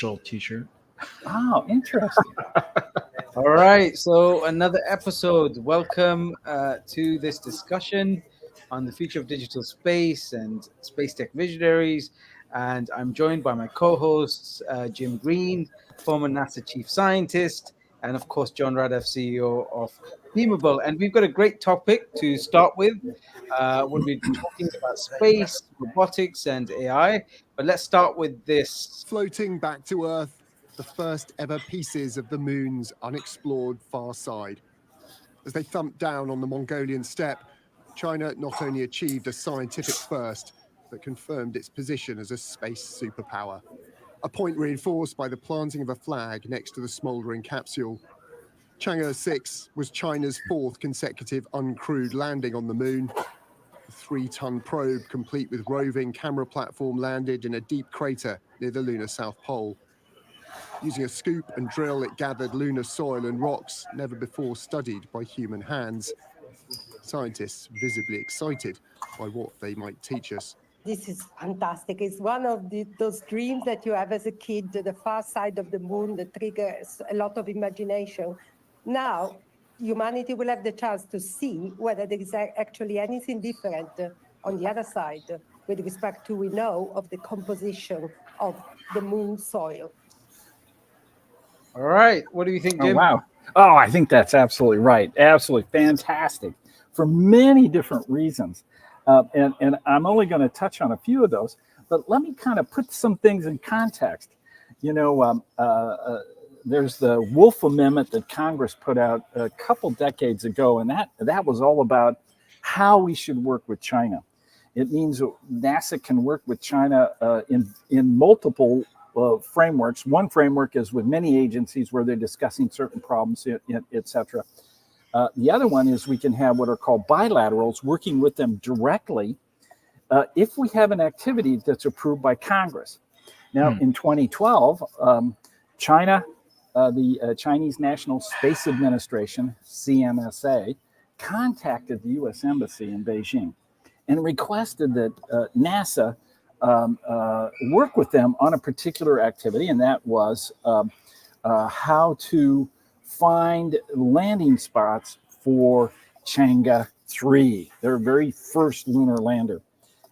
official T-shirt. Oh, interesting. All right, so another episode. Welcome to this discussion on the future of digital space and space tech visionaries. And I'm joined by my co-hosts, Jim Green, former NASA chief scientist, and of course, John Radev, CEO of Beamable. And we've got a great topic to start with. We'll be talking about space, robotics, and AI. But let's start with this. Floating back to Earth, the first ever pieces of the moon's unexplored far side. As they thumped down on the Mongolian steppe, China not only achieved a scientific first, but confirmed its position as a space superpower. A point reinforced by the planting of a flag next to the smouldering capsule. Chang'e 6 was China's fourth consecutive uncrewed landing on the moon. The 3-ton probe, complete with roving camera platform, landed in a deep crater near the lunar south pole. Using a scoop and drill, it gathered lunar soil and rocks never before studied by human hands. Scientists visibly excited by what they might teach us. This is fantastic. It's one of those dreams that you have as a kid, the far side of the moon that triggers a lot of imagination. Now, humanity will have the chance to see whether there is actually anything different on the other side with respect to we know of the composition of the moon soil. All right, what do you think, Jim? Oh, wow. Oh, I think that's absolutely right. Absolutely fantastic for many different reasons. And I'm only going to touch on a few of those, but let me kind of put some things in context. You know, there's the Wolf Amendment that Congress put out a couple decades ago, and that was all about how we should work with China. It means NASA can work with China in multiple frameworks. One framework is with many agencies where they're discussing certain problems, et cetera. The other one is we can have what are called bilaterals, working with them directly if we have an activity that's approved by Congress. Now, in 2012, China, the Chinese National Space Administration, CNSA, contacted the U.S. Embassy in Beijing and requested that NASA work with them on a particular activity, and that was how to find landing spots for Chang'e 3, their very first lunar lander.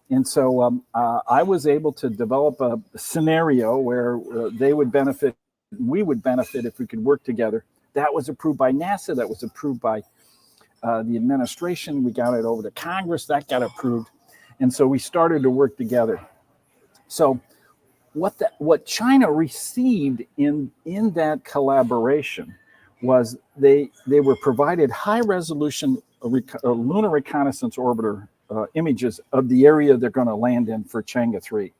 And so I was able to develop a scenario where they would benefit, we would benefit if we could work together. That was approved by NASA. That was approved by the administration. We got it over to Congress. That got approved. And so we started to work together. So what China received in that collaboration was they were provided high-resolution lunar reconnaissance orbiter images of the area they're going to land in for Chang'e 3.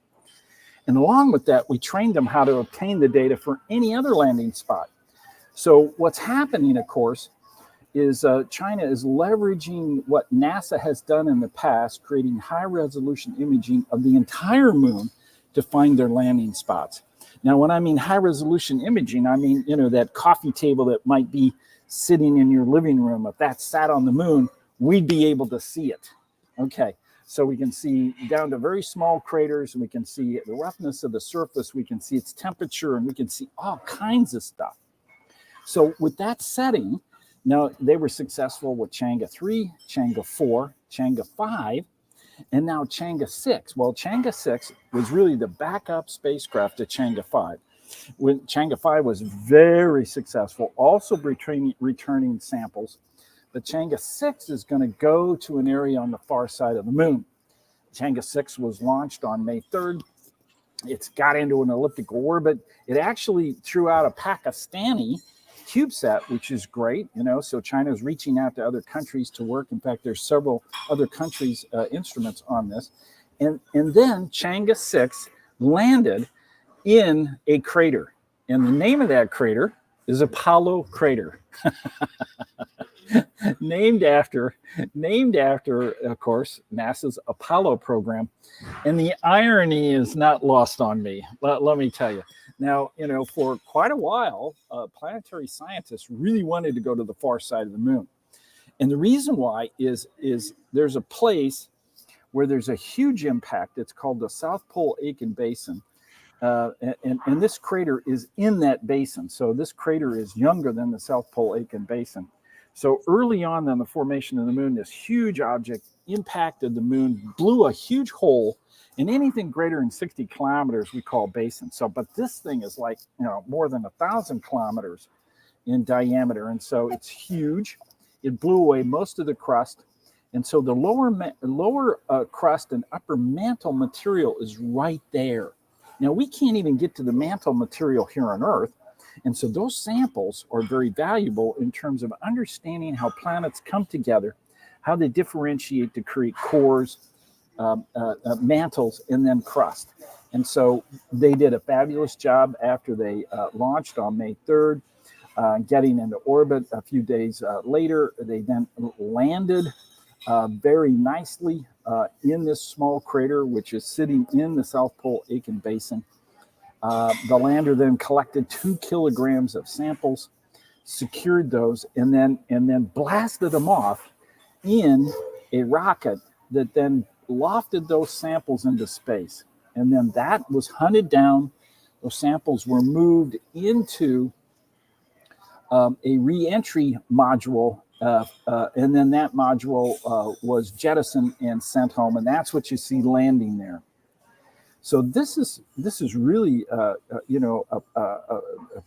And along with that, we trained them how to obtain the data for any other landing spot. So what's happening, of course, is China is leveraging what NASA has done in the past, creating high-resolution imaging of the entire moon to find their landing spots. Now, when I mean high-resolution imaging, I mean, you know, that coffee table that might be sitting in your living room. If that sat on the moon, we'd be able to see it. Okay, so we can see down to very small craters, and we can see the roughness of the surface, we can see its temperature, and we can see all kinds of stuff. So with that setting, now they were successful with Chang'e 3, Chang'e 4, Chang'e 5, and now Chang'e 6. Well, Chang'e 6 was really the backup spacecraft to Chang'e 5. When Chang'e 5 was very successful, also returning samples. But Chang'e 6 is going to go to an area on the far side of the moon. Chang'e 6 was launched on May 3rd. It's got into an elliptical orbit. It actually threw out a Pakistani CubeSat, which is great, you know, so China is reaching out to other countries to work. In fact, there's several other countries' instruments on this. And then Chang'e 6 landed in a crater. And the name of that crater is Apollo Crater. named after, of course, NASA's Apollo program. And the irony is not lost on me, let me tell you. Now, you know, for quite a while, planetary scientists really wanted to go to the far side of the moon. And the reason why is there's a place where there's a huge impact. It's called the South Pole Aitken Basin. and this crater is in that basin. So this crater is younger than the South Pole Aitken Basin. So early on in the formation of the moon, this huge object impacted the moon, blew a huge hole, and anything greater than 60 kilometers we call basin. So, but this thing is like, more than 1,000 kilometers in diameter, and so it's huge. It blew away most of the crust, and so the lower crust and upper mantle material is right there. Now we can't even get to the mantle material here on Earth, and so those samples are very valuable in terms of understanding how planets come together, how they differentiate to create cores, mantles, and then crust. And so they did a fabulous job after they launched on May 3rd, getting into orbit a few days later. They then landed very nicely in this small crater, which is sitting in the South Pole Aitken Basin. The lander then collected 2 kilograms of samples, secured those, and then blasted them off in a rocket that then lofted those samples into space. And then that was hunted down. Those samples were moved into a re-entry module, and then that module was jettisoned and sent home, and that's what you see landing there. So this is really a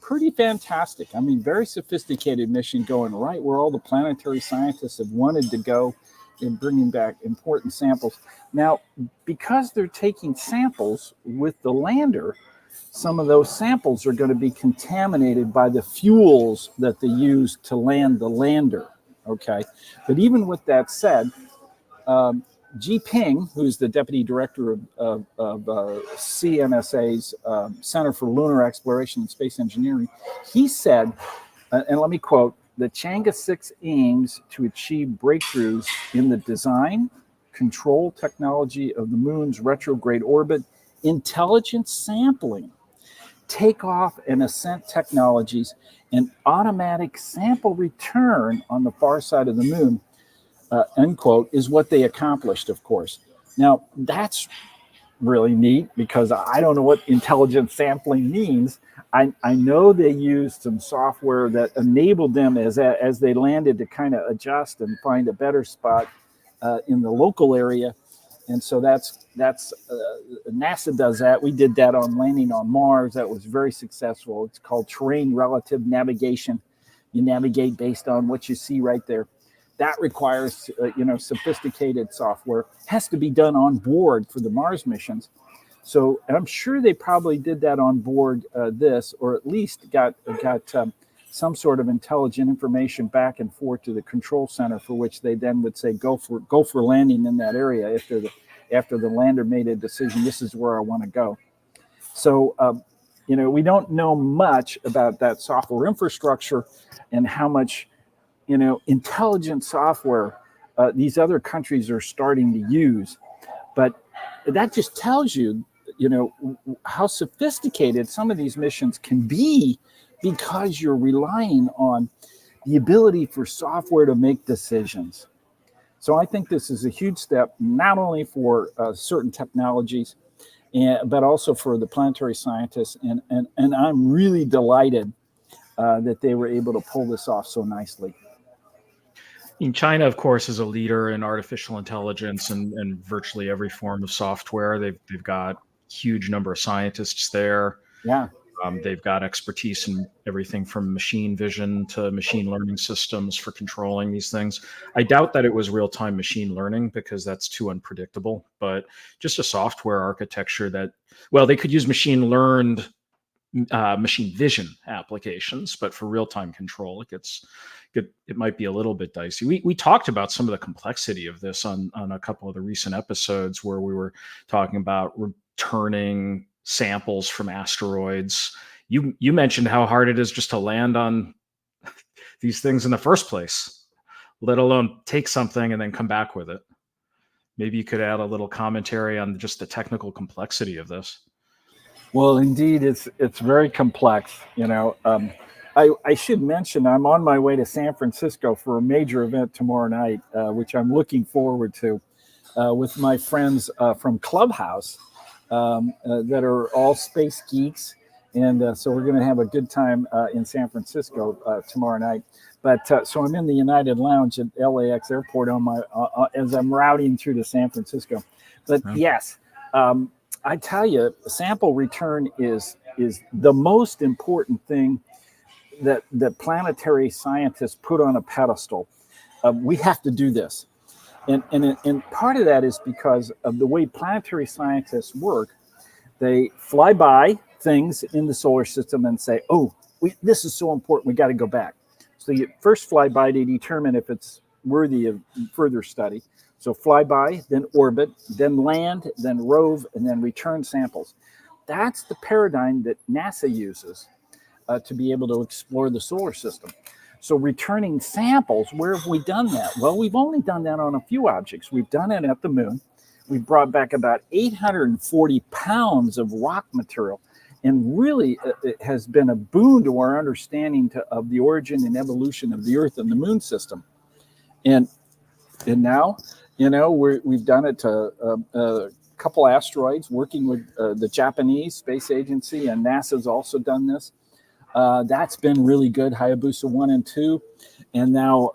pretty fantastic, I mean, very sophisticated mission going right where all the planetary scientists have wanted to go in bringing back important samples. Now, because they're taking samples with the lander, some of those samples are going to be contaminated by the fuels that they use to land the lander, okay? But even with that said, Ji Ping, who's the deputy director of CNSA's Center for Lunar Exploration and Space Engineering, he said, and let me quote, "The Chang'e 6 aims to achieve breakthroughs in the design, control technology of the moon's retrograde orbit, intelligent sampling, takeoff and ascent technologies, and automatic sample return on the far side of the moon," end quote, is what they accomplished, of course. Now, that's really neat because I don't know what intelligent sampling means. I know they used some software that enabled them as they landed to kind of adjust and find a better spot in the local area. And so that's NASA does that. We did that on landing on Mars. That was very successful. It's called terrain relative navigation. You navigate based on what you see right there. That requires sophisticated software. Has to be done on board for the Mars missions. So I'm sure they probably did that on board this, or at least got some sort of intelligent information back and forth to the control center, for which they then would say go for landing in that area after the lander made a decision. This is where I want to go. So we don't know much about that software infrastructure and how much intelligent software these other countries are starting to use, but that just tells you how sophisticated some of these missions can be, because you're relying on the ability for software to make decisions. So I think this is a huge step, not only for certain technologies, but also for the planetary scientists. And I'm really delighted that they were able to pull this off so nicely. China, of course, is a leader in artificial intelligence and virtually every form of software. They've got a huge number of scientists there. Yeah. They've got expertise in everything from machine vision to machine learning systems for controlling these things. I doubt that it was real-time machine learning, because that's too unpredictable, but just a software architecture that, well, they could use machine vision applications, but for real-time control, it might be a little bit dicey. We talked about some of the complexity of this on a couple of the recent episodes, where we were talking about returning samples from asteroids. You mentioned how hard it is just to land on these things in the first place, let alone take something and then come back with it. Maybe you could add a little commentary on just the technical complexity of this. Well, indeed, it's very complex. I should mention I'm on my way to San Francisco for a major event tomorrow night, which I'm looking forward to, with my friends from Clubhouse. that are all space geeks. And so we're going to have a good time in San Francisco tomorrow night. But so I'm in the United Lounge at LAX Airport on my as I'm routing through to San Francisco. But yes, I tell you, sample return is the most important thing that planetary scientists put on a pedestal. We have to do this, and part of that is because of the way planetary scientists work. They fly by things in the solar system and say, "Oh, this is so important. We got to go back." So you first fly by to determine if it's worthy of further study. So fly by, then orbit, then land, then rove, and then return samples. That's the paradigm that NASA uses to be able to explore the solar system. So returning samples, where have we done that? Well, we've only done that on a few objects. We've done it at the moon. We brought back about 840 pounds of rock material. And really, it has been a boon to our understanding of the origin and evolution of the Earth and the Moon system. And now, we've done it to a couple asteroids, working with the Japanese Space Agency, and NASA's also done this. That's been really good, Hayabusa 1 and 2, and now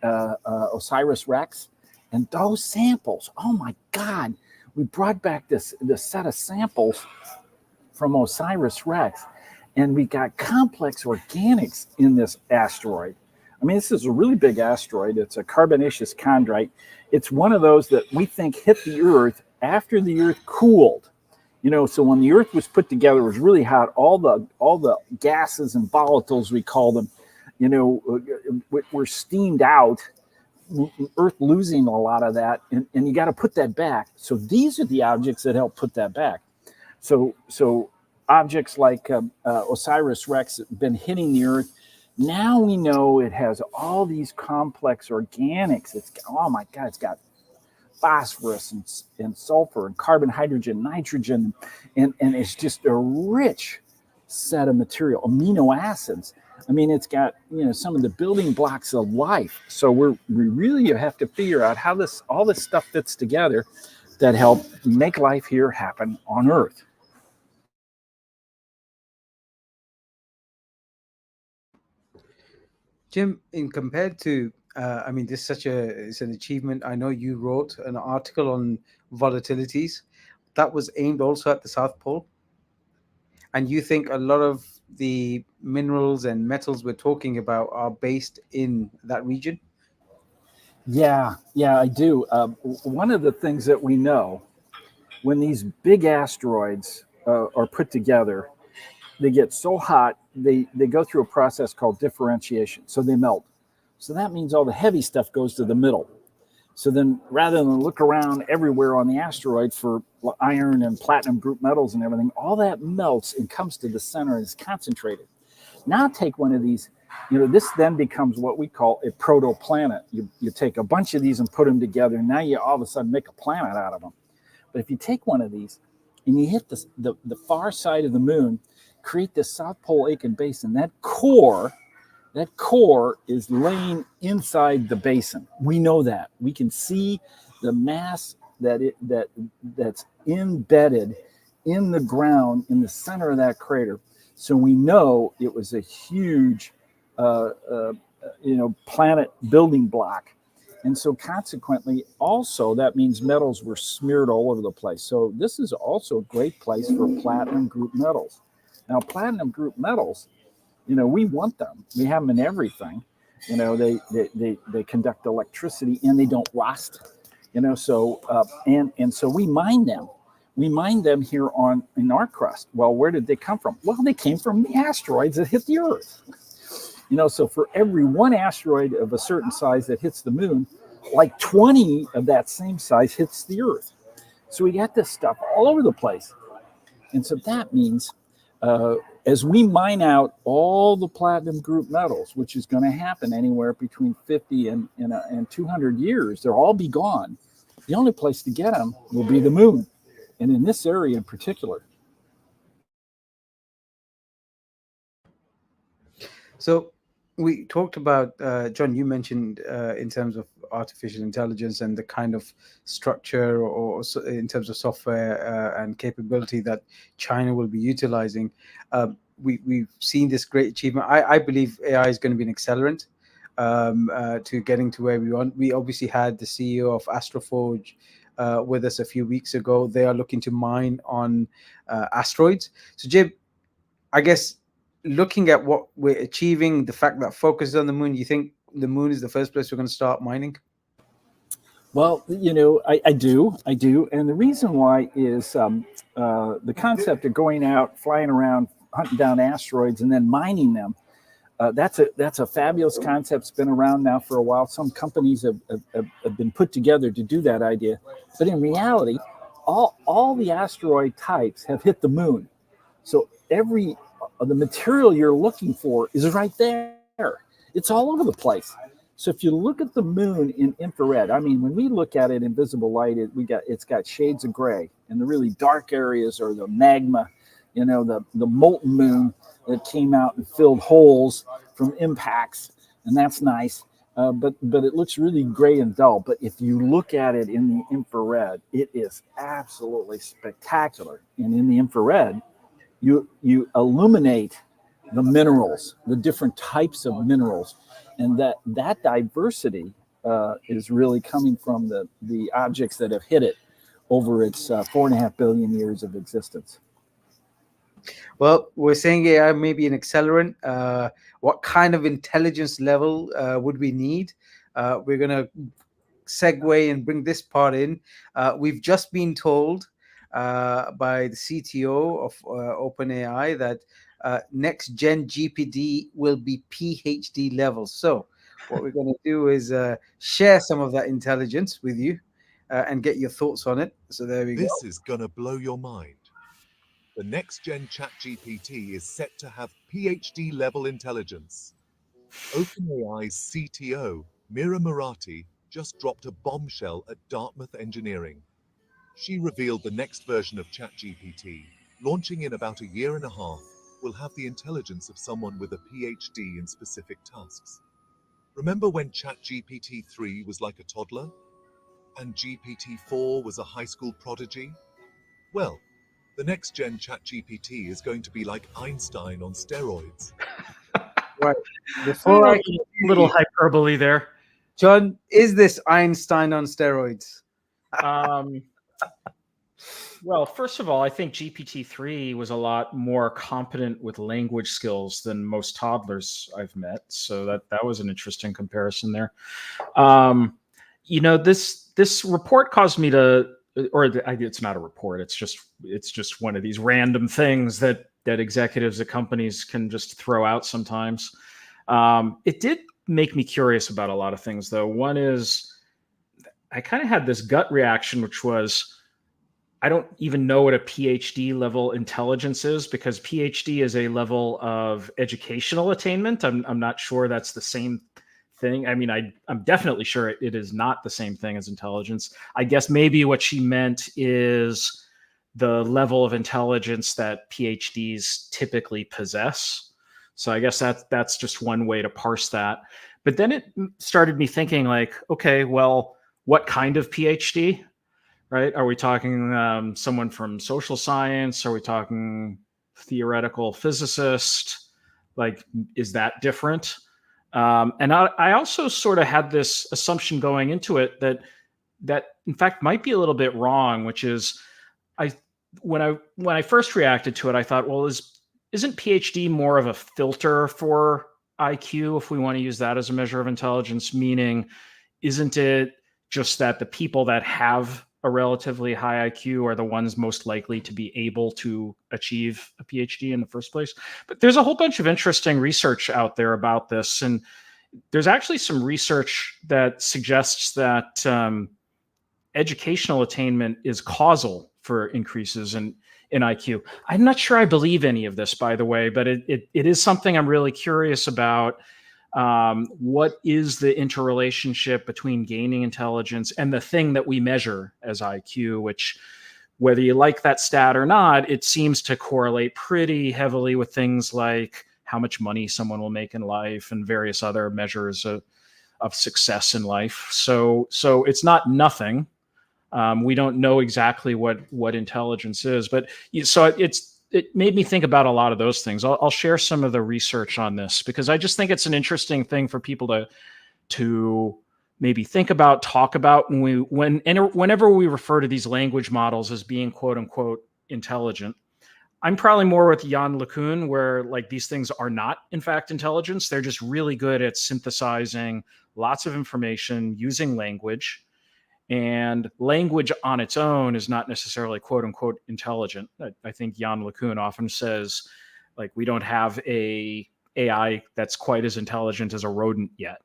OSIRIS-REx. And those samples, oh my God, we brought back this set of samples from OSIRIS-REx, and we got complex organics in this asteroid. I mean, this is a really big asteroid. It's a carbonaceous chondrite. It's one of those that we think hit the Earth after the Earth cooled. So when the Earth was put together, it was really hot. All the gases and volatiles, we call them, were steamed out. Earth losing a lot of that, and you got to put that back. So these are the objects that help put that back. So objects like OSIRIS-REx have been hitting the Earth. Now we know it has all these complex organics. It's got phosphorus and sulfur and carbon, hydrogen, nitrogen, and it's just a rich set of material, amino acids. I mean, it's got some of the building blocks of life. So we really have to figure out how all this stuff fits together that help make life here happen on Earth. Jim, in compared to, this it's an achievement. I know you wrote an article on volatilities that was aimed also at the South Pole. And you think a lot of the minerals and metals we're talking about are based in that region? Yeah, I do. One of the things that we know, when these big asteroids are put together, they get so hot, they go through a process called differentiation. So they melt. So that means all the heavy stuff goes to the middle. So then rather than look around everywhere on the asteroid for iron and platinum group metals and everything, all that melts and comes to the center and is concentrated. Now take one of these, this then becomes what we call a protoplanet. You take a bunch of these and put them together, and now you all of a sudden make a planet out of them. But if you take one of these and you hit the far side of the moon, create this South Pole Aitken Basin, that core is laying inside the basin. We know that. We can see the mass that's embedded in the ground in the center of that crater. So we know it was a huge planet building block. And so consequently, also, that means metals were smeared all over the place. So this is also a great place for platinum group metals. Now, platinum group metals, we want them. We have them in everything. They conduct electricity and they don't rust. So we mine them. We mine them here in our crust. Well, where did they come from? Well, they came from the asteroids that hit the Earth. So for every one asteroid of a certain size that hits the moon, like 20 of that same size hits the Earth. So we got this stuff all over the place. And so that means as we mine out all the platinum group metals, which is going to happen anywhere between 50 and 200 years, they'll all be gone. The only place to get them will be the moon, and in this area in particular. So we talked about, John, you mentioned in terms of artificial intelligence and the kind of structure or in terms of software and capability that China will be utilizing. We've seen this great achievement. I believe AI is going to be an accelerant to getting to where we want. We obviously had the CEO of Astroforge with us a few weeks ago. They are looking to mine on asteroids. So, Jim, I guess looking at what we're achieving, the fact that focus is on the moon, you think the moon is the first place we're going to start mining? Well, I do. And the reason why is the concept of going out, flying around, hunting down asteroids, and then mining them. That's a fabulous concept. It's been around now for a while. Some companies have been put together to do that idea. But in reality, all the asteroid types have hit the moon. So the material you're looking for is right there. It's all over the place. So if you look at the moon in infrared, I mean, when we look at it in visible light, it's got shades of gray, and the really dark areas are the magma, the molten moon that came out and filled holes from impacts, and that's nice. But it looks really gray and dull. But if you look at it in the infrared, it is absolutely spectacular. And in the infrared, you illuminate the minerals, the different types of minerals, and that diversity is really coming from the objects that have hit it over its 4.5 billion years of existence. Well, we're saying AI may be an accelerant. What kind of intelligence level would we need? We're going to segue and bring this part in. We've just been told by the CTO of OpenAI that next gen GPT will be PhD level. So what we're going to do is share some of that intelligence with you and get your thoughts on it. So there we go. This is going to blow your mind. The next-gen ChatGPT is set to have PhD-level intelligence. OpenAI's CTO, Mira Murati, just dropped a bombshell at Dartmouth Engineering. She revealed the next version of ChatGPT, launching in about a year and a half, will have the intelligence of someone with a PhD in specific tasks. Remember when ChatGPT 3 was like a toddler? And GPT-4 was a high school prodigy? Well, the next-gen ChatGPT is going to be like Einstein on steroids. Right. Before I little hyperbole there. John, is this Einstein on steroids? Well, first of all, I think GPT-3 was a lot more competent with language skills than most toddlers I've met. So that was an interesting comparison there. This report caused me to, it's not a report. It's just one of these random things that executives at companies can just throw out sometimes. It did make me curious about a lot of things, though. One is I kind of had this gut reaction, which was, I don't even know what a PhD level intelligence is, because PhD is a level of educational attainment. I'm not sure that's the same thing. I mean, I'm definitely sure it is not the same thing as intelligence. I guess maybe what she meant is the level of intelligence that PhDs typically possess. So I guess that's just one way to parse that. But then it started me thinking, like, okay, well, what kind of PhD? Right? Are we talking someone from social science? Are we talking theoretical physicist? Like, is that different? And I also sort of had this assumption going into it that in fact might be a little bit wrong, which is when I first reacted to it, I thought, well, isn't PhD more of a filter for IQ, if we want to use that as a measure of intelligence? Meaning, isn't it just that the people that have a relatively high IQ are the ones most likely to be able to achieve a PhD in the first place? But there's a whole bunch of interesting research out there about this. And there's actually some research that suggests that educational attainment is causal for increases in IQ. I'm not sure I believe any of this, by the way, but it is something I'm really curious about. What is the interrelationship between gaining intelligence and the thing that we measure as IQ, which, whether you like that stat or not, it seems to correlate pretty heavily with things like how much money someone will make in life and various other measures of success in life. So it's not nothing. We don't know exactly what intelligence is, but so it made me think about a lot of those things. I'll share some of the research on this because I just think it's an interesting thing for people to maybe think about, talk about whenever we refer to these language models as being quote unquote intelligent. I'm probably more with Jan LeCun, where like these things are not in fact intelligence. They're just really good at synthesizing lots of information using language. And language on its own is not necessarily quote unquote intelligent. I think Jan LeCun often says, like, we don't have a AI that's quite as intelligent as a rodent yet.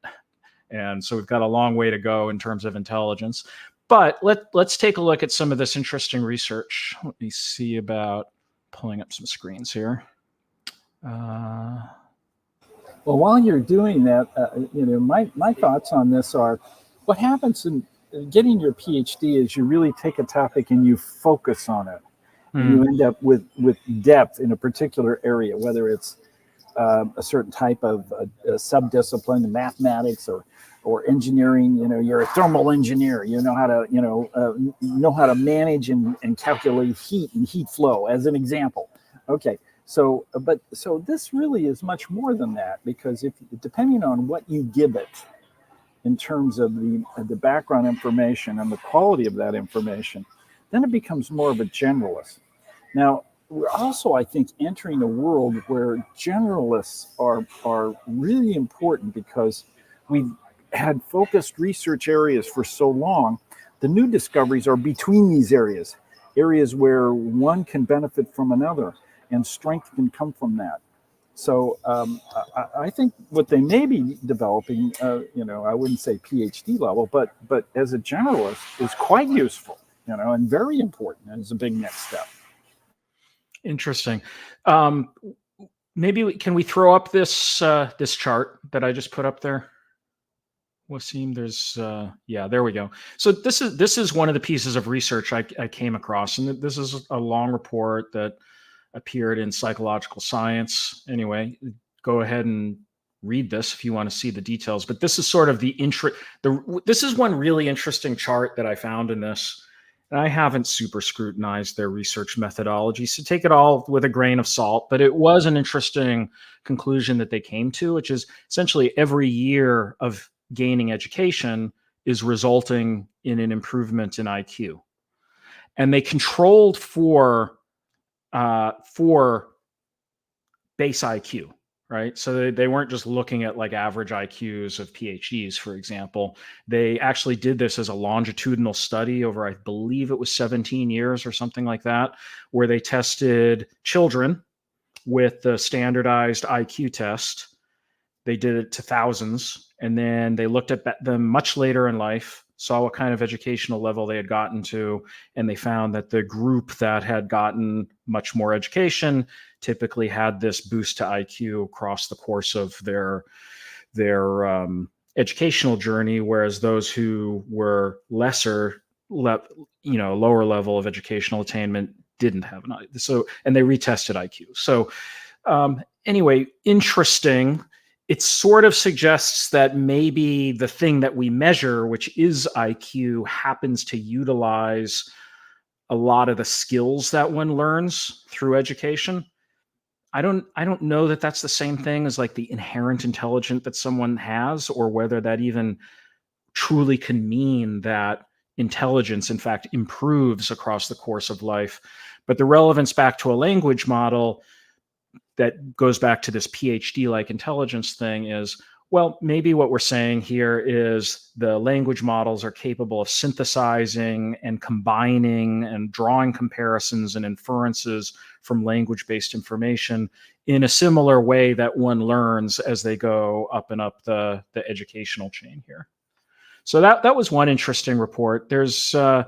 And so we've got a long way to go in terms of intelligence. But let's take a look at some of this interesting research. Let me see about pulling up some screens here. Well, while you're doing that, my thoughts on this are, what happens in getting your PhD is you really take a topic and you focus on it. And you end up with depth in a particular area, whether it's a certain type of a subdiscipline in mathematics or engineering. You're a thermal engineer. You know how to know how to manage and calculate heat and heat flow, as an example. Okay. So this really is much more than that, because depending on what you give it in terms of the background information and the quality of that information, then it becomes more of a generalist. Now, we're also, I think, entering a world where generalists are really important, because we've had focused research areas for so long. The new discoveries are between these areas where one can benefit from another, and strength can come from that. So I think what they may be developing, I wouldn't say PhD level, but as a generalist, is quite useful, and very important, and is a big next step. Interesting. Maybe can we throw up this this chart that I just put up there? Wasim, there's there we go. So this is one of the pieces of research I came across, and this is a long report that appeared in Psychological Science. Anyway, go ahead and read this if you want to see the details. But this is sort of this is one really interesting chart that I found in this. And I haven't super scrutinized their research methodology, so take it all with a grain of salt. But it was an interesting conclusion that they came to, which is essentially every year of gaining education is resulting in an improvement in IQ. And they controlled for base IQ, right? So they weren't just looking at like average IQs of PhDs, for example. They actually did this as a longitudinal study over, I believe it was 17 years or something like that, where they tested children with the standardized IQ test. They did it to thousands, and then they looked at them much later in life, saw what kind of educational level they had gotten to, and they found that the group that had gotten much more education typically had this boost to IQ across the course of their educational journey, whereas those who were lower level of educational attainment didn't have an IQ. So, and they retested IQ. So anyway, interesting. It sort of suggests that maybe the thing that we measure, which is IQ, happens to utilize a lot of the skills that one learns through education. I don't know that that's the same thing as like the inherent intelligence that someone has, or whether that even truly can mean that intelligence, in fact, improves across the course of life. But the relevance back to a language model that goes back to this PhD-like intelligence thing is, well, maybe what we're saying here is the language models are capable of synthesizing and combining and drawing comparisons and inferences from language-based information in a similar way that one learns as they go up and up the educational chain here. So that was one interesting report. There's some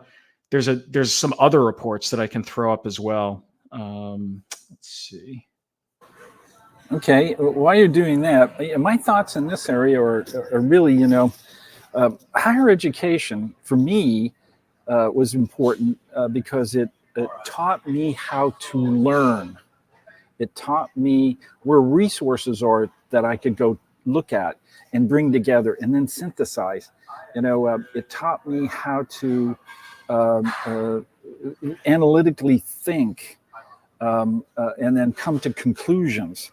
other reports that I can throw up as well. Let's see. Okay, while you're doing that, my thoughts in this area are really, higher education for me was important because it taught me how to learn. It taught me where resources are that I could go look at and bring together and then synthesize. It taught me how to analytically think, and then come to conclusions.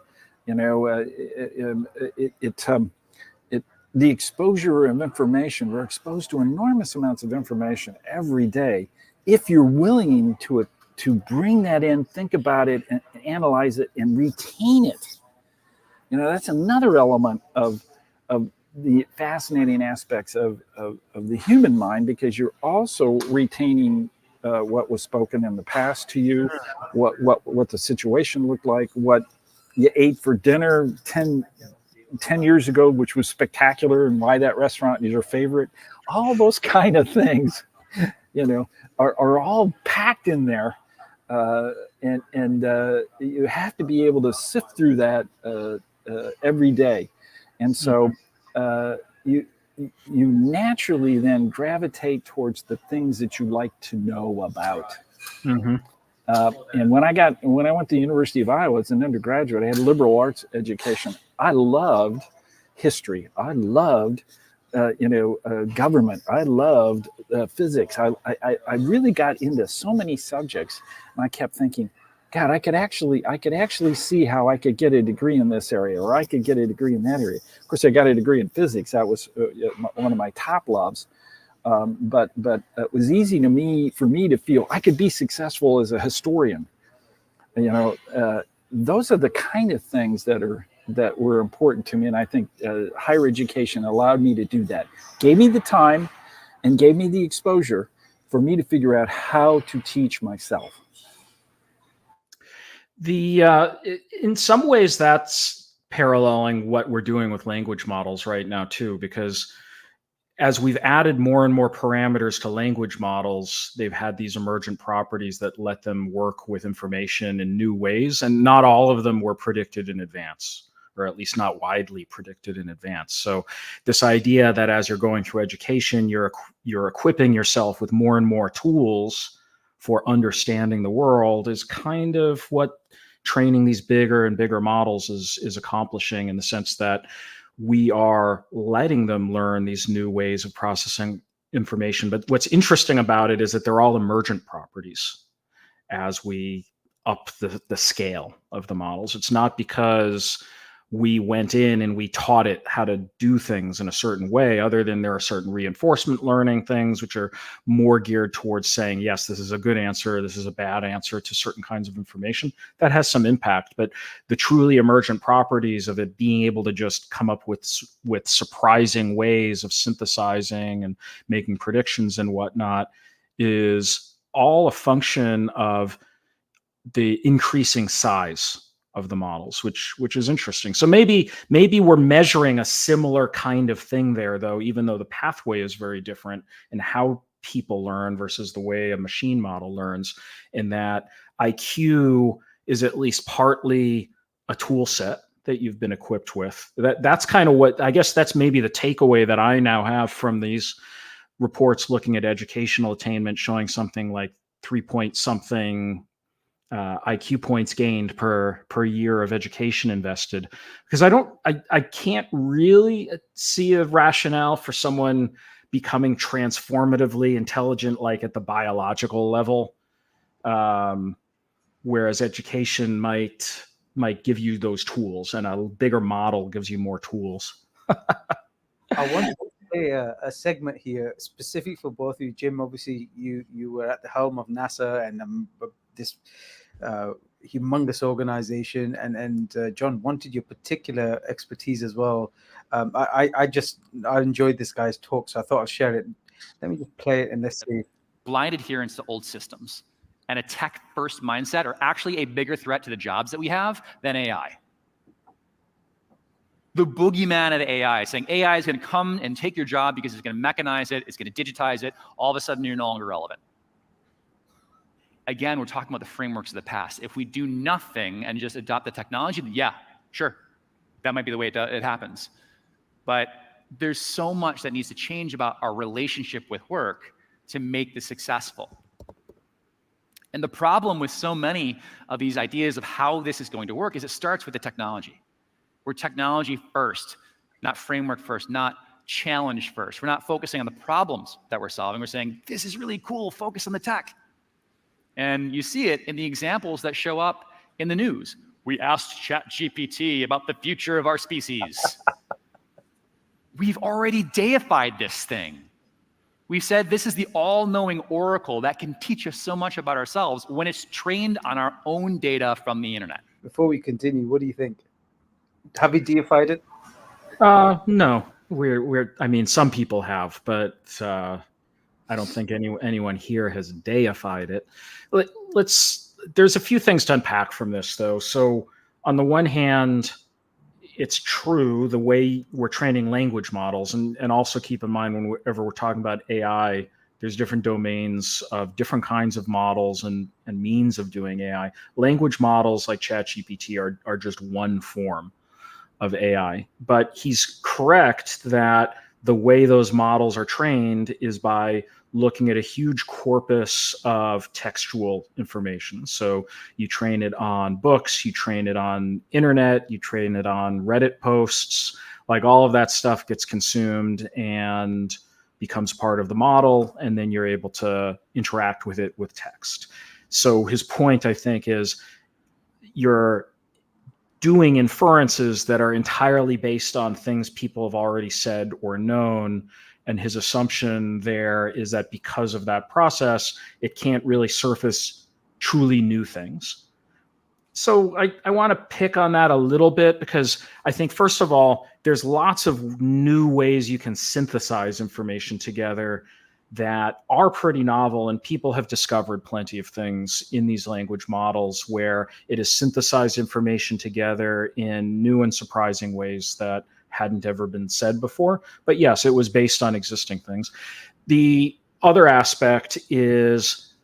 The exposure of information, we're exposed to enormous amounts of information every day. If you're willing to bring that in, think about it, and analyze it, and retain it, that's another element of the fascinating aspects of the human mind, because you're also retaining what was spoken in the past to you, what the situation looked like, what you ate for dinner 10 years ago, which was spectacular, and why that restaurant is your favorite. All those kind of things, are all packed in there. And you have to be able to sift through that every day. And so you naturally then gravitate towards the things that you like to know about. Mm-hmm. And when I went to the University of Iowa as an undergraduate, I had a liberal arts education. I loved history. I loved, government. I loved physics. I really got into so many subjects, and I kept thinking, God, I could actually see how I could get a degree in this area, or I could get a degree in that area. Of course, I got a degree in physics. That was one of my top loves. But it was easy for me to feel I could be successful as a historian. Those are the kind of things that were important to me, and I think higher education allowed me to do that. Gave me the time and gave me the exposure for me to figure out how to teach myself. In some ways, that's paralleling what we're doing with language models right now too, because as we've added more and more parameters to language models, they've had these emergent properties that let them work with information in new ways, and not all of them were predicted in advance, or at least not widely predicted in advance. So this idea that as you're going through education, you're equipping yourself with more and more tools for understanding the world is kind of what training these bigger and bigger models is accomplishing, in the sense that we are letting them learn these new ways of processing information. But what's interesting about it is that they're all emergent properties as we up the scale of the models. It's not because we went in and we taught it how to do things in a certain way, other than there are certain reinforcement learning things which are more geared towards saying, yes, this is a good answer, this is a bad answer to certain kinds of information. That has some impact, but the truly emergent properties of it being able to just come up with surprising ways of synthesizing and making predictions and whatnot is all a function of the increasing size of the models, which is interesting. So maybe we're measuring a similar kind of thing there, though, even though the pathway is very different in how people learn versus the way a machine model learns, in that IQ is at least partly a tool set that you've been equipped with. That's kind of what, I guess that's maybe the takeaway that I now have from these reports looking at educational attainment, showing something like 3 point something IQ points gained per year of education invested, because I can't really see a rationale for someone becoming transformatively intelligent like at the biological level, whereas education might give you those tools, and a bigger model gives you more tools. I want to play a segment here specific for both of you. Jim, obviously you were at the helm of NASA and this humongous organization, and John wanted your particular expertise as well. I enjoyed this guy's talk, so I thought I'd share it. Let me just play it and let's see. Blind adherence to old systems and a tech-first mindset are actually a bigger threat to the jobs that we have than AI. The boogeyman of AI, saying AI is going to come and take your job because it's going to mechanize it, it's going to digitize it. All of a sudden, you're no longer relevant. Again, we're talking about the frameworks of the past. If we do nothing and just adopt the technology, then yeah, sure, that might be the way it happens. But there's so much that needs to change about our relationship with work to make this successful. And the problem with so many of these ideas of how this is going to work is it starts with the technology. We're technology first, not framework first, not challenge first. We're not focusing on the problems that we're solving. We're saying, this is really cool, focus on the tech. And you see it in the examples that show up in the news. We asked ChatGPT about the future of our species. We've already deified this thing. We said this is the all-knowing oracle that can teach us so much about ourselves when it's trained on our own data from the internet. Before we continue, what do you think? Have you deified it? No, I mean, some people have, but I don't think anyone here has deified it. There's a few things to unpack from this, though. So on the one hand, it's true the way we're training language models, and also keep in mind whenever we're talking about AI, there's different domains of different kinds of models and means of doing AI. Language models like ChatGPT are just one form of AI. But he's correct that the way those models are trained is by looking at a huge corpus of textual information. So you train it on books, you train it on internet, you train it on Reddit posts, like all of that stuff gets consumed and becomes part of the model, and then you're able to interact with it with text. So his point, I think, is you're doing inferences that are entirely based on things people have already said or known. And his assumption there is that because of that process, it can't really surface truly new things. So I want to pick on that a little bit because I think, first of all, there's lots of new ways you can synthesize information together that are pretty novel, and people have discovered plenty of things in these language models where it has synthesized information together in new and surprising ways that hadn't ever been said before. But yes, it was based on existing things. The other aspect is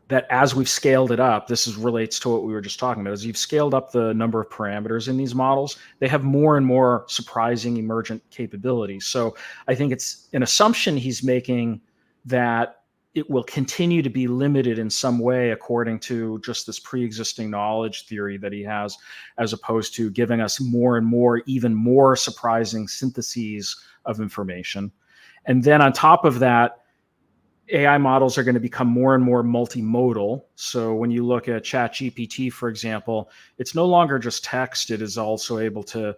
that as we've scaled it up, relates to what we were just talking about, as you've scaled up the number of parameters in these models, they have more and more surprising emergent capabilities. So I think it's an assumption he's making that it will continue to be limited in some way according to just this pre-existing knowledge theory that he has, as opposed to giving us more and more, even more surprising syntheses of information. And then on top of that, AI models are going to become more and more multimodal. So when you look at ChatGPT, for example, it's no longer just text. It is also able to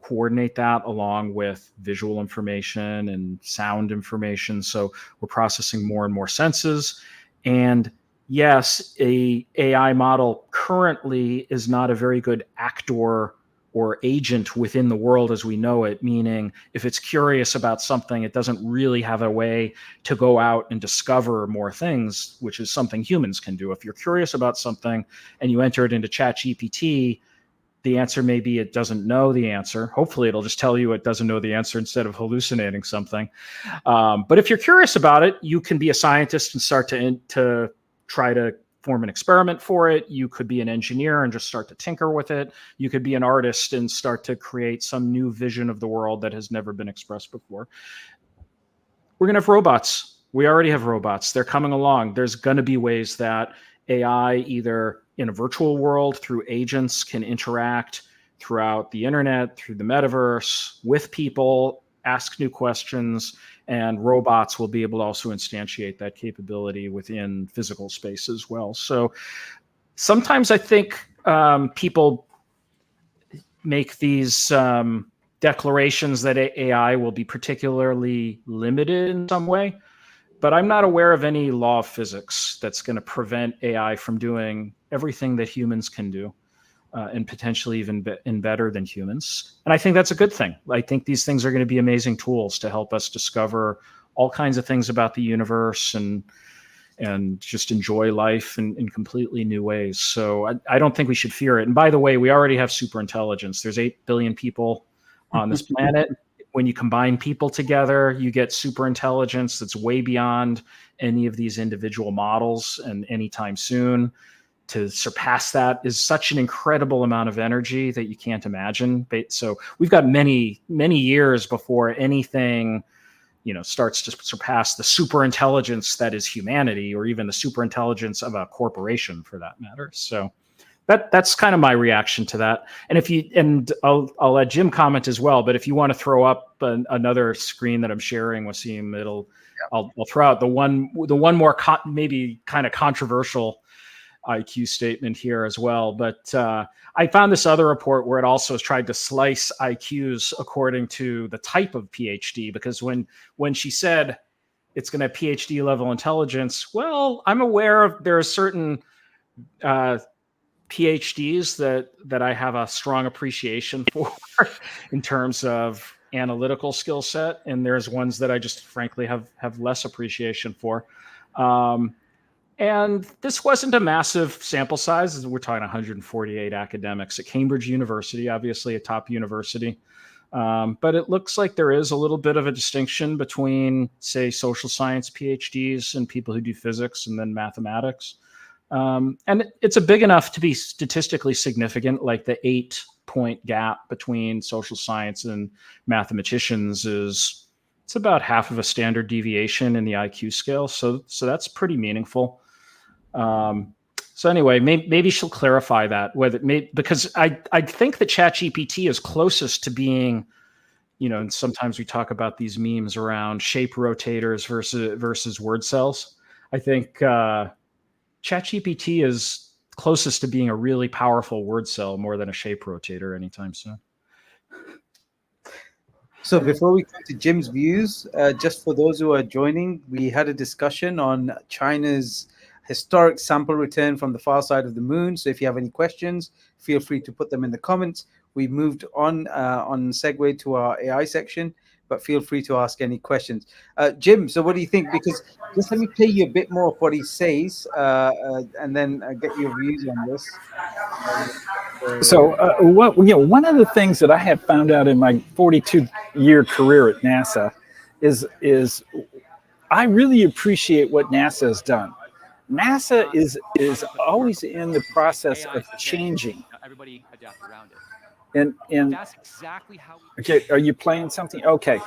coordinate that along with visual information and sound information. So we're processing more and more senses. And yes, a AI model currently is not a very good actor or agent within the world as we know it, meaning if it's curious about something, it doesn't really have a way to go out and discover more things, which is something humans can do. If you're curious about something and you enter it into ChatGPT, the answer may be it doesn't know the answer. Hopefully it'll just tell you it doesn't know the answer instead of hallucinating something. But if you're curious about it, you can be a scientist and start to try to form an experiment for it. You could be an engineer and just start to tinker with it. You could be an artist and start to create some new vision of the world that has never been expressed before. We're going to have robots. We already have robots. They're coming along. There's going to be ways that AI, either in a virtual world through agents, can interact throughout the internet, through the metaverse, with people, ask new questions, and robots will be able to also instantiate that capability within physical space as well. So sometimes I think people make these declarations that AI will be particularly limited in some way, but I'm not aware of any law of physics that's going to prevent AI from doing everything that humans can do. And potentially even better than humans. And I think that's a good thing. I think these things are going to be amazing tools to help us discover all kinds of things about the universe and just enjoy life in completely new ways. So I don't think we should fear it. And by the way, we already have super intelligence. There's 8 billion people on this planet. When you combine people together, you get super intelligence that's way beyond any of these individual models and anytime soon. To surpass that is such an incredible amount of energy that you can't imagine. So we've got many, many years before anything starts to surpass the super intelligence that is humanity, or even the super intelligence of a corporation for that matter. So that's kind of my reaction to that. And I'll let Jim comment as well, but if you want to throw up another screen that I'm sharing, Wasim, I'll throw out the one more maybe kind of controversial IQ statement here as well. But I found this other report where it also has tried to slice IQs according to the type of PhD, because when she said it's going to have PhD level intelligence, well, I'm aware there are certain PhDs that I have a strong appreciation for in terms of analytical skill set, and there's ones that I just frankly have less appreciation for. And this wasn't a massive sample size. We're talking 148 academics at Cambridge University, obviously a top university. But it looks like there is a little bit of a distinction between, say, social science PhDs and people who do physics and then mathematics. And it's a big enough to be statistically significant, like the 8-point gap between social science and mathematicians it's about half of a standard deviation in the IQ scale. So that's pretty meaningful. So anyway, maybe she'll clarify that, because I think that ChatGPT is closest to being, and sometimes we talk about these memes around shape rotators versus word cells. I think ChatGPT is closest to being a really powerful word cell more than a shape rotator anytime soon. So before we come to Jim's views, just for those who are joining, we had a discussion on China's historic sample return from the far side of the moon. So if you have any questions, feel free to put them in the comments. We moved on segue to our AI section, but feel free to ask any questions. Jim, so what do you think? Because just let me play you a bit more of what he says, and then get your views on this. So, one of the things that I have found out in my 42-year career at NASA is I really appreciate what NASA has done. NASA is always in the process of changing. Everybody adapt around it. And That's exactly how we. Okay, are you playing something? Okay.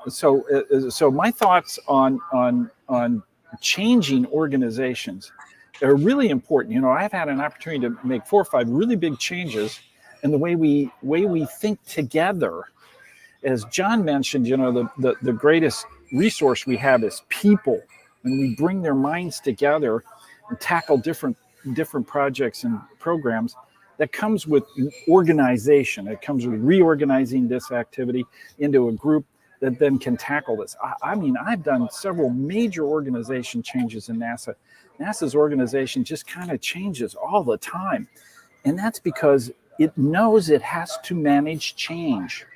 So my thoughts on changing organizations are really important. I've had an opportunity to make 4 or 5 really big changes in the way we think together. As John mentioned, the greatest resource we have is people, and we bring their minds together and tackle different projects and programs. That comes with organization. It comes with reorganizing this activity into a group that then can tackle this. I mean, I've done several major organization changes in NASA. NASA's organization just kind of changes all the time. And that's because it knows it has to manage change.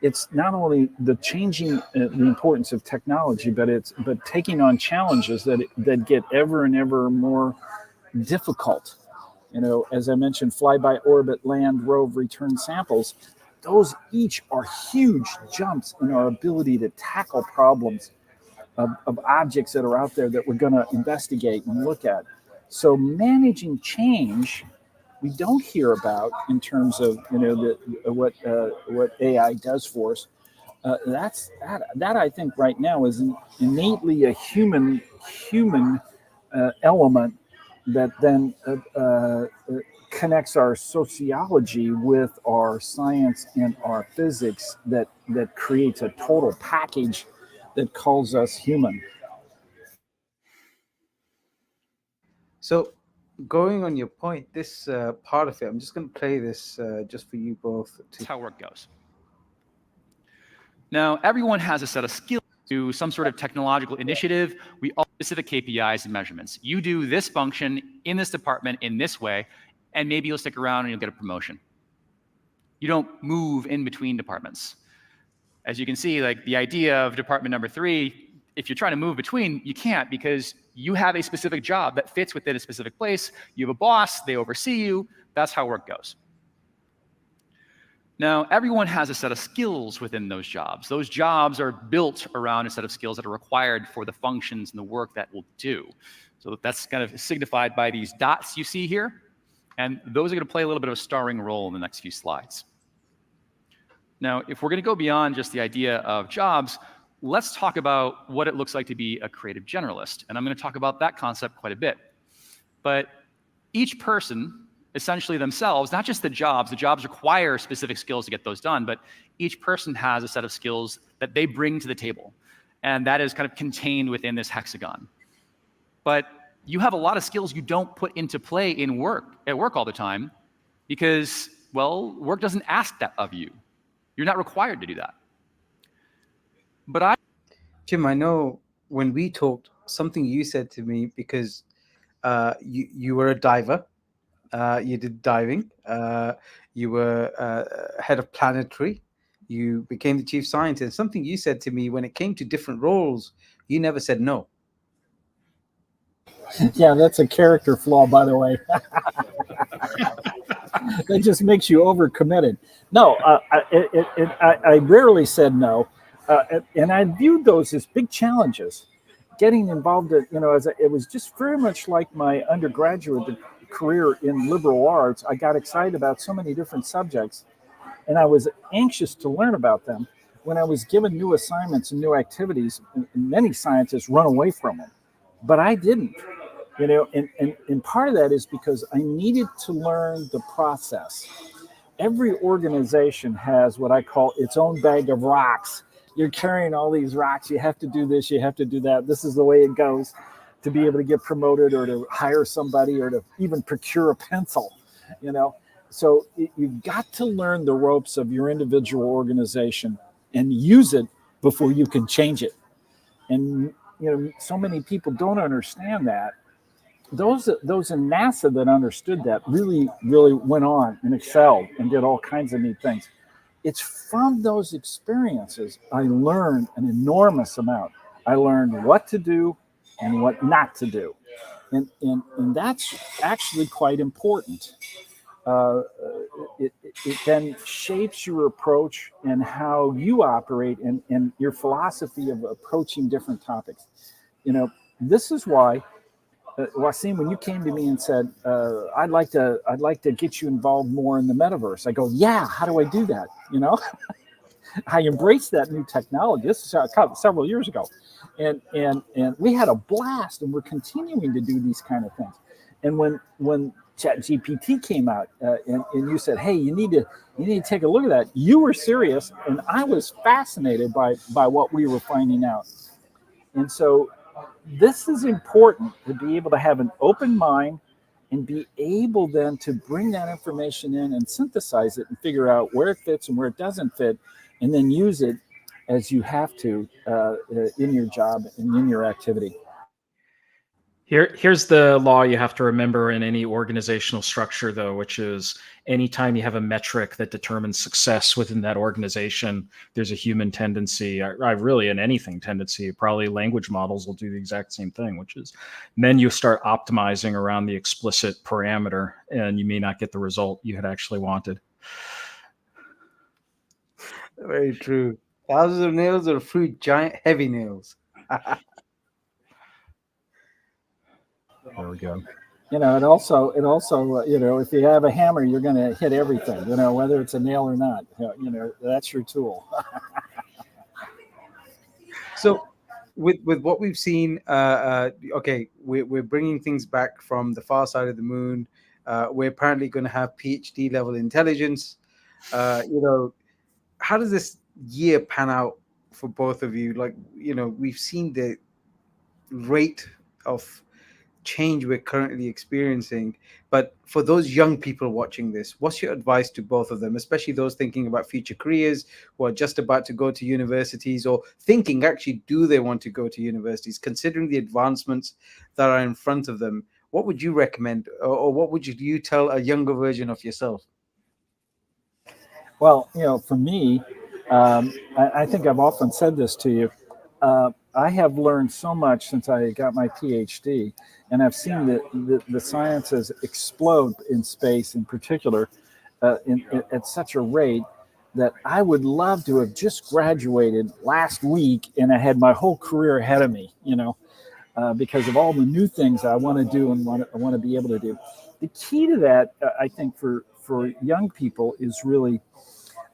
It's not only the changing, the importance of technology, but taking on challenges that get ever and ever more difficult. As I mentioned, flyby, orbit, land, rove, return samples, those each are huge jumps in our ability to tackle problems of objects that are out there that we're going to investigate and look at. So managing change, we don't hear about in terms of what AI does for us. That I think right now is innately a human element that then connects our sociology with our science and our physics that creates a total package that calls us human. So going on your point, this part of it, I'm just going to play this just for you both. That's how work goes. Now, everyone has a set of skills to some sort of technological initiative. We all have specific KPIs and measurements. You do this function in this department in this way, and maybe you'll stick around and you'll get a promotion. You don't move in between departments. As you can see, like the idea of department number 3, if you're trying to move between, you can't, because you have a specific job that fits within a specific place. You have a boss, they oversee you. That's how work goes. Now, everyone has a set of skills within those jobs. Those jobs are built around a set of skills that are required for the functions and the work that we'll do. So that's kind of signified by these dots you see here. And those are going to play a little bit of a starring role in the next few slides. Now, if we're going to go beyond just the idea of jobs, let's talk about what it looks like to be a creative generalist. And I'm going to talk about that concept quite a bit. But each person, essentially themselves, not just the jobs require specific skills to get those done, but each person has a set of skills that they bring to the table. And that is kind of contained within this hexagon. But you have a lot of skills you don't put into play at work all the time, because, well, work doesn't ask that of you. You're not required to do that. But Jim, I know when we talked, something you said to me, because you were a diver, you did diving, you were head of planetary, you became the chief scientist. Something you said to me, when it came to different roles, you never said no. Yeah, that's a character flaw, by the way. That just makes you overcommitted. No, I rarely said no, and I viewed those as big challenges. Getting involved, it was just very much like my undergraduate career in liberal arts. I got excited about so many different subjects, and I was anxious to learn about them. When I was given new assignments and new activities, many scientists run away from them, but I didn't. And part of that is because I needed to learn the process. Every organization has what I call its own bag of rocks. You're carrying all these rocks. You have to do this. You have to do that. This is the way it goes to be able to get promoted or to hire somebody or to even procure a pencil, So you've got to learn the ropes of your individual organization and use it before you can change it. And, so many people don't understand that. Those in NASA that understood that really, really went on and excelled and did all kinds of neat things. It's from those experiences I learned an enormous amount. I learned what to do and what not to do. And that's actually quite important. It then shapes your approach and how you operate and your philosophy of approaching different topics. This is why, Wasim, when you came to me and said, I'd like to get you involved more in the metaverse, I go, yeah, how do I do that? I embraced that new technology. This is several years ago. And we had a blast, and we're continuing to do these kind of things. And when ChatGPT came out, and you said, hey, you need to take a look at that, you were serious, and I was fascinated by what we were finding out. And so this is important, to be able to have an open mind and be able then to bring that information in and synthesize it and figure out where it fits and where it doesn't fit, and then use it as you have to in your job and in your activity. Here's the law you have to remember in any organizational structure, though, which is anytime you have a metric that determines success within that organization, there's a human tendency, really in anything tendency, probably language models will do the exact same thing, which is then you start optimizing around the explicit parameter, and you may not get the result you had actually wanted. Very true. Thousands of nails or fruit, giant heavy nails. There we go. It also, if you have a hammer, you're going to hit everything, whether it's a nail or not, that's your tool. So with what we've seen, okay, we're bringing things back from the far side of the moon. We're apparently going to have PhD level intelligence. How does this year pan out for both of you? We've seen the rate of change we're currently experiencing, but for those young people watching this, what's your advice to both of them, especially those thinking about future careers, who are just about to go to universities, or thinking actually do they want to go to universities, considering the advancements that are in front of them? What would you recommend, or what would you tell a younger version of yourself? Well, for me, I think I've often said this to you. I have learned so much since I got my PhD, and I've seen the sciences explode in space, in particular, at such a rate that I would love to have just graduated last week, and I had my whole career ahead of me, because of all the new things I want to do and I want to be able to do. The key to that, I think, for young people is really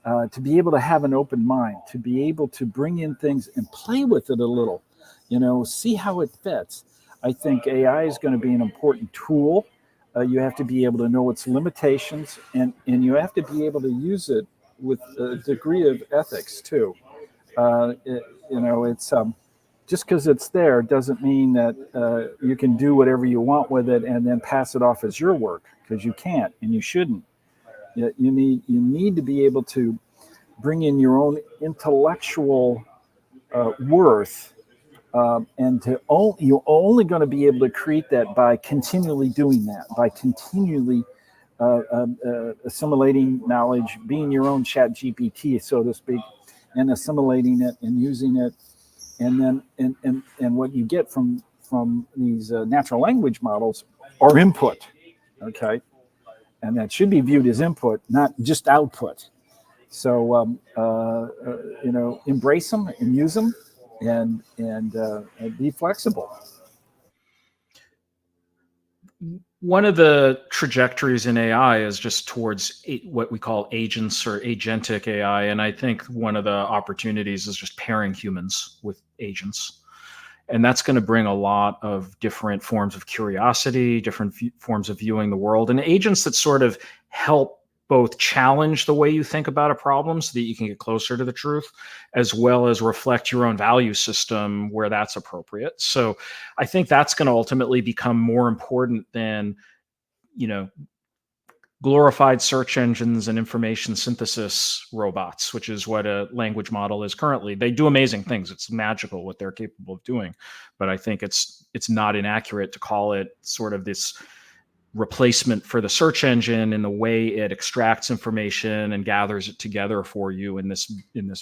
to be able to have an open mind, to be able to bring in things and play with it a little, see how it fits. I think AI is going to be an important tool. You have to be able to know its limitations, and you have to be able to use it with a degree of ethics too. It's just because it's there doesn't mean that you can do whatever you want with it and then pass it off as your work, because you can't and you shouldn't. You need to be able to bring in your own intellectual worth, and you're only going to be able to create that by continually doing that, by continually assimilating knowledge, being your own chat GPT, so to speak, and assimilating it and using it. And then and what you get from these natural language models are input, okay? And that should be viewed as input, not just output. So embrace them and use them, and be flexible. One of the trajectories in AI is just towards what we call agents or agentic AI. And I think one of the opportunities is just pairing humans with agents. And that's going to bring a lot of different forms of curiosity, different forms of viewing the world, and agents that sort of help both challenge the way you think about a problem so that you can get closer to the truth, as well as reflect your own value system where that's appropriate. So I think that's going to ultimately become more important than, glorified search engines and information synthesis robots, which is what a language model is currently. They do amazing things. It's magical what they're capable of doing. But I think it's not inaccurate to call it sort of this replacement for the search engine in the way it extracts information and gathers it together for you in this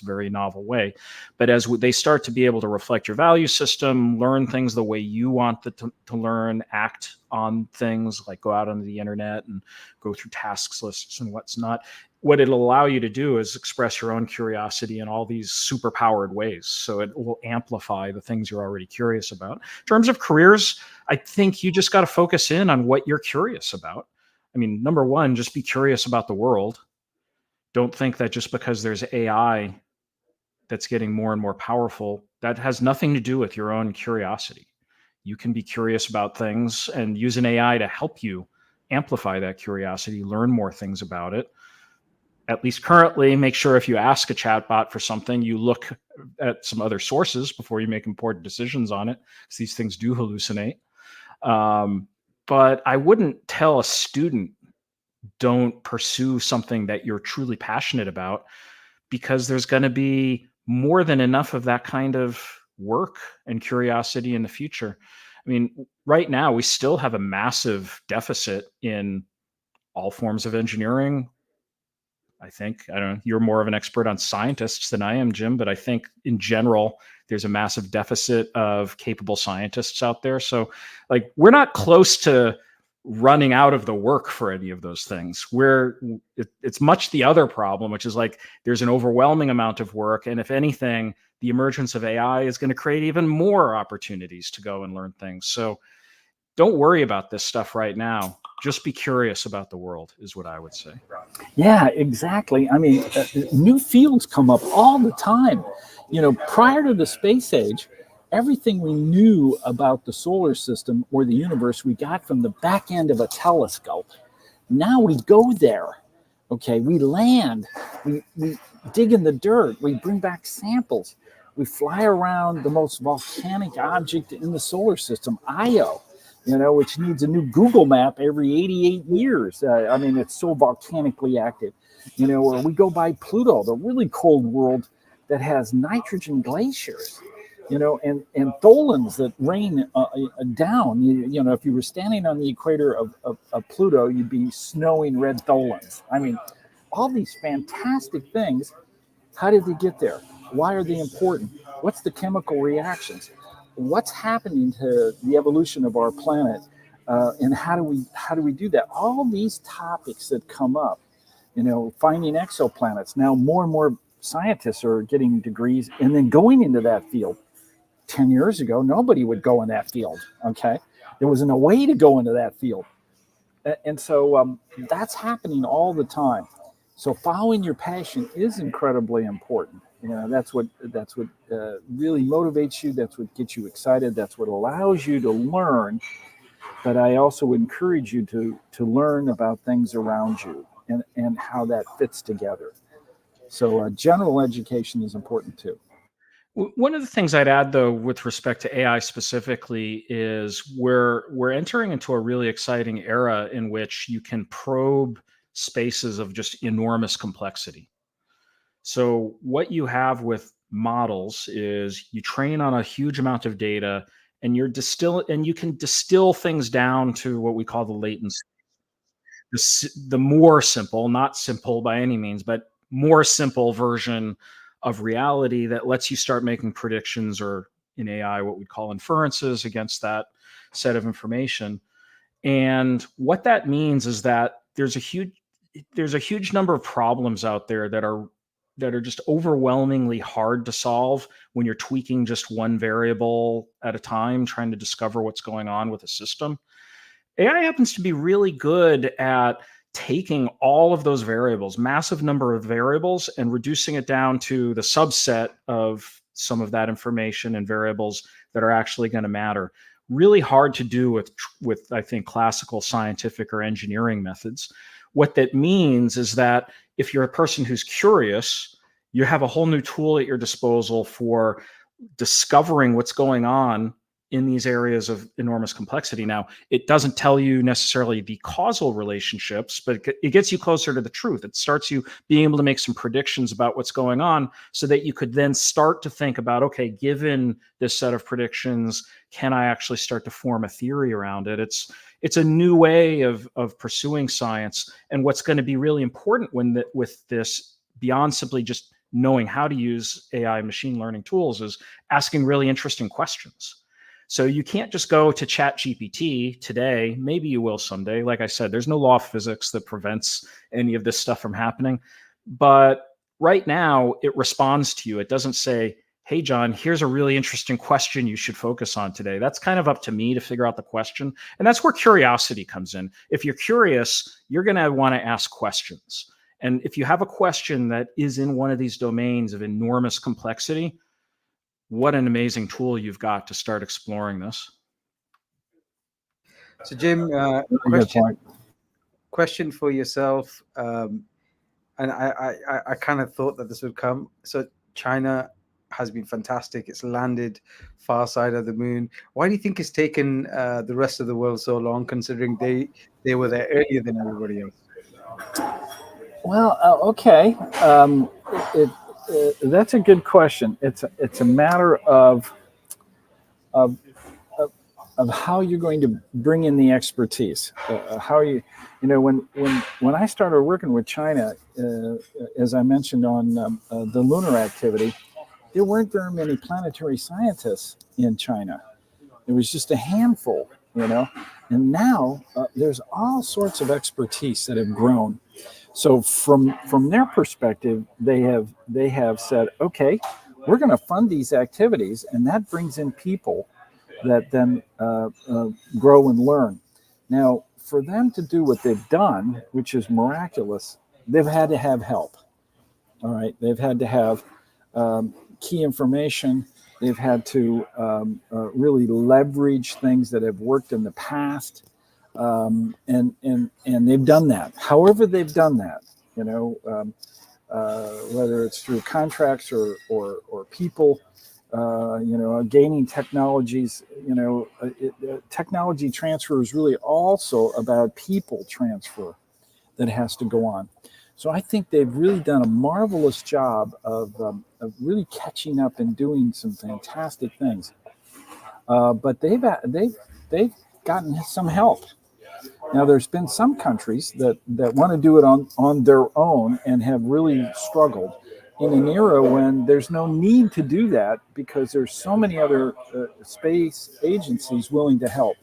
very novel way. But as they start to be able to reflect your value system, learn things the way you want to learn, act on things like go out onto the internet and go through tasks lists and what's not, what it'll allow you to do is express your own curiosity in all these super powered ways. So it will amplify the things you're already curious about. In terms of careers, I think you just got to focus in on what you're curious about. I mean, number one, just be curious about the world. Don't think that just because there's AI that's getting more and more powerful, that has nothing to do with your own curiosity. You can be curious about things and use an AI to help you amplify that curiosity, learn more things about it. At least currently, make sure if you ask a chatbot for something, you look at some other sources before you make important decisions on it, because these things do hallucinate. But I wouldn't tell a student, don't pursue something that you're truly passionate about, because there's going to be more than enough of that kind of work and curiosity in the future. I mean, right now, we still have a massive deficit in all forms of engineering. I think, I don't know, you're more of an expert on scientists than I am, Jim, but I think in general, there's a massive deficit of capable scientists out there. So like, we're not close to running out of the work for any of those things. It's much the other problem, which is like, there's an overwhelming amount of work. And if anything, the emergence of AI is going to create even more opportunities to go and learn things. So don't worry about this stuff right now. Just be curious about the world is what I would say. Yeah, exactly. I mean, new fields come up all the time. Prior to the space age, everything we knew about the solar system or the universe, we got from the back end of a telescope. Now we go there. Okay, we land, we dig in the dirt, we bring back samples, we fly around the most volcanic object in the solar system, Io. Which needs a new Google map every 88 years. I mean, it's so volcanically active. Or we go by Pluto, the really cold world that has nitrogen glaciers, and tholins that rain down. If you were standing on the equator of Pluto, you'd be snowing red tholins. I mean, all these fantastic things. How did they get there? Why are they important? What's the chemical reactions? What's happening to the evolution of our planet, and how do we do that? All these topics that come up, finding exoplanets. Now more and more scientists are getting degrees and then going into that field. 10 years ago, nobody would go in that field. Okay, there wasn't a way to go into that field, and so that's happening all the time. So following your passion is incredibly important. That's what really motivates you. That's what gets you excited. That's what allows you to learn. But I also encourage you to learn about things around you and how that fits together. So general education is important too. One of the things I'd add, though, with respect to AI specifically, is we're entering into a really exciting era in which you can probe spaces of just enormous complexity. So what you have with models is you train on a huge amount of data, and you can distill things down to what we call the latency. The more simple, not simple by any means, but more simple version of reality that lets you start making predictions, or in AI, what we call inferences against that set of information. And what that means is that there's a huge number of problems out there that are just overwhelmingly hard to solve when you're tweaking just one variable at a time, trying to discover what's going on with a system. AI happens to be really good at taking all of those variables, massive number of variables, and reducing it down to the subset of some of that information and variables that are actually going to matter. Really hard to do with I think classical scientific or engineering methods. What that means is that if you're a person who's curious, you have a whole new tool at your disposal for discovering what's going on in these areas of enormous complexity. Now, it doesn't tell you necessarily the causal relationships, but it gets you closer to the truth. It starts you being able to make some predictions about what's going on so that you could then start to think about, okay, given this set of predictions, can I actually start to form a theory around it? It's a new way of pursuing science. And what's going to be really important with this, beyond simply just knowing how to use AI machine learning tools, is asking really interesting questions. So you can't just go to ChatGPT today. Maybe you will someday. Like I said, there's no law of physics that prevents any of this stuff from happening. But right now, it responds to you. It doesn't say, hey, John, here's a really interesting question you should focus on today. That's kind of up to me to figure out the question. And that's where curiosity comes in. If you're curious, you're going to want to ask questions. And if you have a question that is in one of these domains of enormous complexity, what an amazing tool you've got to start exploring this. So, Jim, question for yourself. And I kind of thought that this would come. So, China has been fantastic. It's landed far side of the moon. Why do you think it's taken the rest of the world so long, considering they were there earlier than everybody else? Well, okay. That's a good question. It's a matter of how you're going to bring in the expertise. How when I started working with China, as I mentioned on the lunar activity, there weren't very many planetary scientists in China. It was just a handful, And now there's all sorts of expertise that have grown. So from their perspective, they have said, okay, we're going to fund these activities, and that brings in people that then grow and learn. Now, for them to do what they've done, which is miraculous, they've had to have help. All right, they've had to have key information. They've had to really leverage things that have worked in the past. And they've done that. However, they've done that, whether it's through contracts or people, gaining technologies. Technology transfer is really also about people transfer that has to go on. So I think they've really done a marvelous job of really catching up and doing some fantastic things. But they've gotten some help. Now, there's been some countries that want to do it on their own and have really struggled in an era when there's no need to do that because there's so many other space agencies willing to help.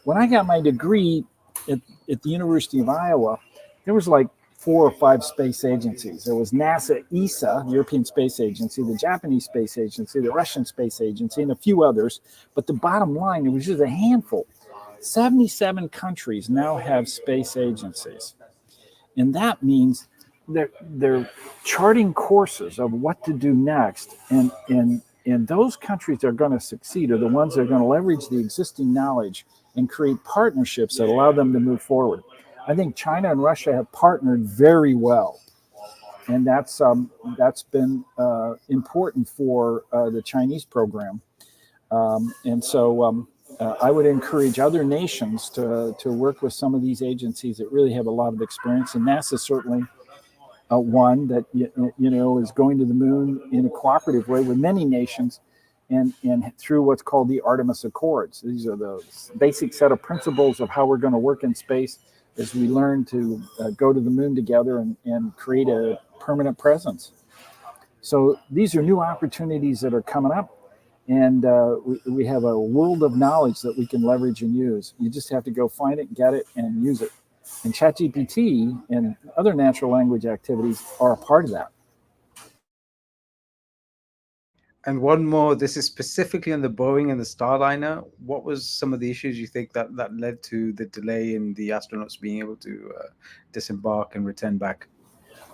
When I got my degree at the University of Iowa, there was like 4 or 5 space agencies. There was NASA, ESA, the European Space Agency, the Japanese Space Agency, the Russian Space Agency, and a few others. But the bottom line, it was just a handful. 77 countries now have space agencies. And that means they're charting courses of what to do next, and those countries that are going to succeed are the ones that are going to leverage the existing knowledge and create partnerships that allow them to move forward. I think China and Russia have partnered very well, and that's been important for the Chinese program. I would encourage other nations to work with some of these agencies that really have a lot of experience, and NASA certainly one that is going to the moon in a cooperative way with many nations, and through what's called the Artemis Accords. These are the basic set of principles of how we're going to work in space as we learn to go to the moon together and create a permanent presence. So these are new opportunities that are coming up, and we have a world of knowledge that we can leverage and use. You just have to go find it, get it, and use it. And ChatGPT and other natural language activities are a part of that. And one more, this is specifically on the Boeing and the Starliner. What was some of the issues you think that led to the delay in the astronauts being able to disembark and return back?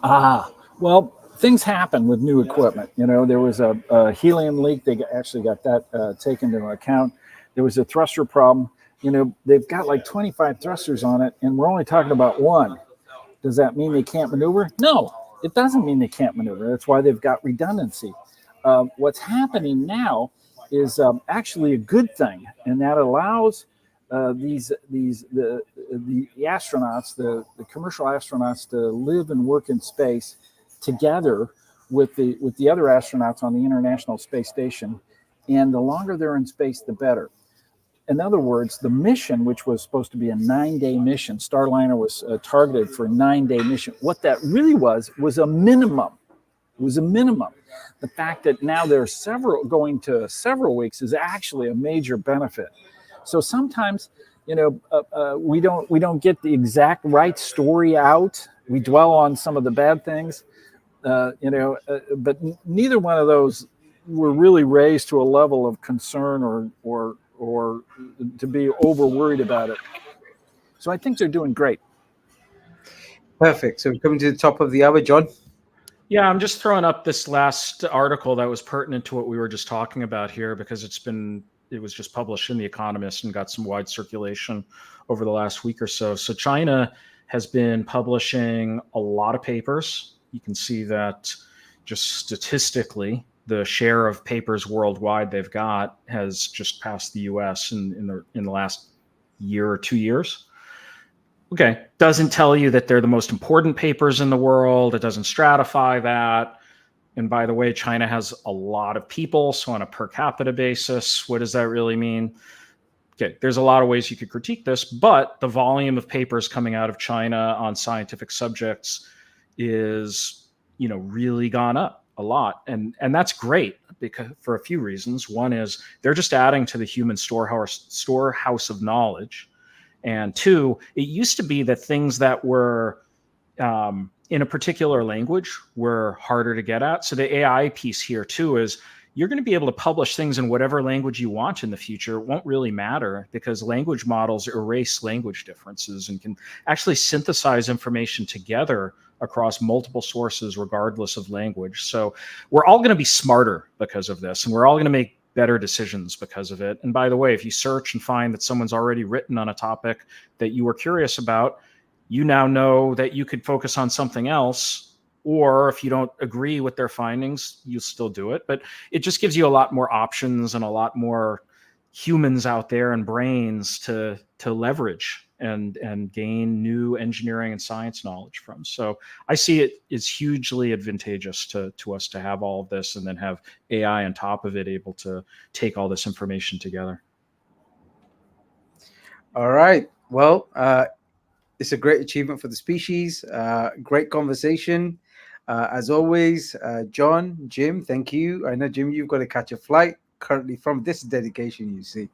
Well, things happen with new equipment. There was a helium leak. They actually got that taken into account. There was a thruster problem. They've got like 25 thrusters on it, and we're only talking about one. Does that mean they can't maneuver? No, it doesn't mean they can't maneuver. That's why they've got redundancy. What's happening now is actually a good thing, and that allows the astronauts, the commercial astronauts, to live and work in space together with the other astronauts on the International Space Station. And the longer they're in space, the better. In other words, the mission, which was supposed to be a 9-day mission, Starliner was targeted for a 9-day mission. What that really was a minimum. It was a minimum. The fact that now there are going to several weeks is actually a major benefit. So sometimes, we don't get the exact right story out. We dwell on some of the bad things, but neither one of those were really raised to a level of concern or to be over worried about it. So I think they're doing great. Perfect. So we're coming to the top of the hour, John. Yeah, I'm just throwing up this last article that was pertinent to what we were just talking about here, because it was just published in The Economist and got some wide circulation over the last week or so. So China has been publishing a lot of papers. You can see that just statistically, the share of papers worldwide they've got has just passed the US in the last year or 2 years. Okay, doesn't tell you that they're the most important papers in the world. It doesn't stratify that. And by the way, China has a lot of people. So on a per capita basis, what does that really mean? Okay, there's a lot of ways you could critique this, but the volume of papers coming out of China on scientific subjects is, really gone up a lot. And that's great, because for a few reasons. One is they're just adding to the human storehouse of knowledge. And two, it used to be that things that were in a particular language were harder to get at. So the AI piece here too is you're going to be able to publish things in whatever language you want in the future. It won't really matter, because language models erase language differences and can actually synthesize information together across multiple sources regardless of language. So we're all going to be smarter because of this, and we're all going to make better decisions because of it. And by the way, if you search and find that someone's already written on a topic that you were curious about, you now know that you could focus on something else. Or if you don't agree with their findings, you still do it. But it just gives you a lot more options and a lot more humans out there and brains to leverage and gain new engineering and science knowledge from. So I see it as hugely advantageous to us to have all of this, and then have AI on top of it able to take all this information together. All right. Well, it's a great achievement for the species. Great conversation. As always, John, Jim, thank you. I know, Jim, you've got to catch a flight currently from this dedication, you see.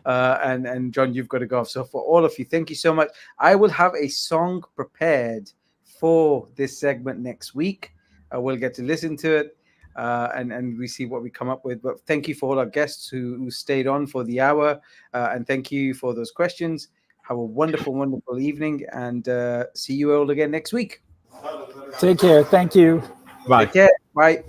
And John, you've got to go off. So for all of you, thank you so much. I will have a song prepared for this segment next week. We'll get to listen to it and we see what we come up with. But thank you for all our guests who stayed on for the hour. And thank you for those questions. Have a wonderful, wonderful evening, and see you all again next week. Take care. Thank you. Bye. Take care. Bye.